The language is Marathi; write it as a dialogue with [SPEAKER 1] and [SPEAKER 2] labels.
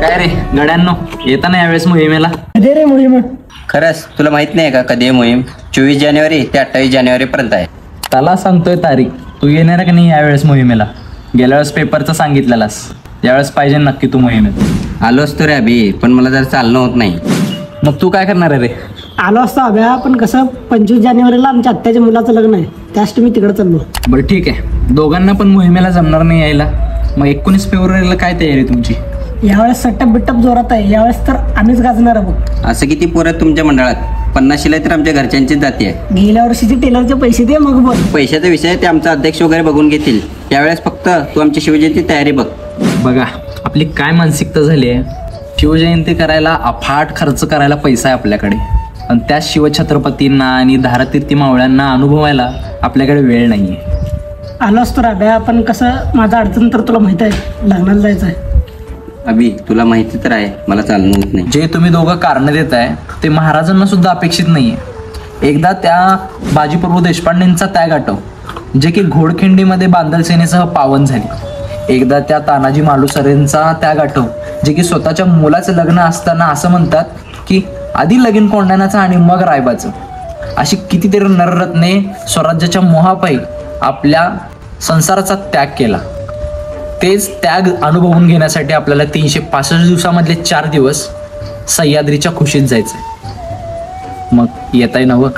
[SPEAKER 1] काय रे गड्यांनो, येता ना यावेळेस मोहिमेला?
[SPEAKER 2] कधी रे मोहीम?
[SPEAKER 3] खरंच तुला माहित नाही का कधी आहे मोहीम? 24 जानेवारी ते 28 जानेवारी पर्यंत आहे.
[SPEAKER 1] त्याला सांगतोय तारीख, तू येणार का नाही यावेळेस मोहिमेला? गेल्या वेळेस पेपरचं सांगितलेलास, यावेळेस पाहिजे नक्की तू मोहिमेत.
[SPEAKER 3] आलो असतो रे अभि, पण मला जर चालणं होत नाही.
[SPEAKER 1] मग तू काय करणार आहे रे?
[SPEAKER 2] आलो असतो अभ्या, पण कसं 25 जानेवारीला आमच्या आत्याच्या मुलाचं लग्न आहे, त्यासाठी मी तिकडे चाललो.
[SPEAKER 1] बरं ठीक आहे, दोघांना पण मोहिमेला जमणार नाही यायला. मग 19 फेब्रुवारीला काय तयारी तुमची?
[SPEAKER 2] यावेळेस सट्टप बिट्टप जोरात आहे, यावेळेस तर आम्हीच गाजणार आहे बघ.
[SPEAKER 3] असं किती पोरं आहेत तुमच्या मंडळात? 50ला तर आमच्या घरच्यांचीच जाती आहे.
[SPEAKER 2] गेल्या वर्षीचे टेलरचे पैसे दे मग बोल.
[SPEAKER 3] पैशाचा विषय ते आमचा अध्यक्ष वगैरे बघून घेतील. यावेळेस फक्त तू आमची शिवजयंती तयारी बघ.
[SPEAKER 1] बघा आपली काय मानसिकता झाली आहे. शिवजयंती करायला अफाट खर्च करायला पैसा आहे आपल्याकडे, आणि त्या शिवछत्रपतींना आणि धारातीर्थी मावळ्यांना अनुभवायला आपल्याकडे वेळ नाही आहे.
[SPEAKER 2] आलो असतो अभ्या, पण कसं माझं अडचण तर तुला माहित आहे, लग्नाला जायचं आहे.
[SPEAKER 3] अभि तुला माहिती तर आहे मला चालणं होत नाही.
[SPEAKER 1] जे तुम्ही दोघं कारण देताय ते महाराजांना सुद्धा अपेक्षित नाहीये. एकदा त्या बाजीप्रभू देशपांडेंचा त्याग आठव, जे की घोडखिंडीमध्ये बांदल सेनेसह पावन झाले. एकदा त्या तानाजी मालुसरेंचा त्याग आठव, जे की स्वतःच्या मुलाचं लग्न असताना असं म्हणतात की आधी लगीन कोंढाण्याचं आणि मग रायबाचं. अशी कितीतरी नररत्ने स्वराज्याच्या मोहापायी आपल्या संसाराचा त्याग केला. तेच त्याग अनुभवून घेण्यासाठी आपल्याला 365 दिवसामधले 4 दिवस सह्याद्रीच्या खुशीत जायचंय. मग येताय नवं?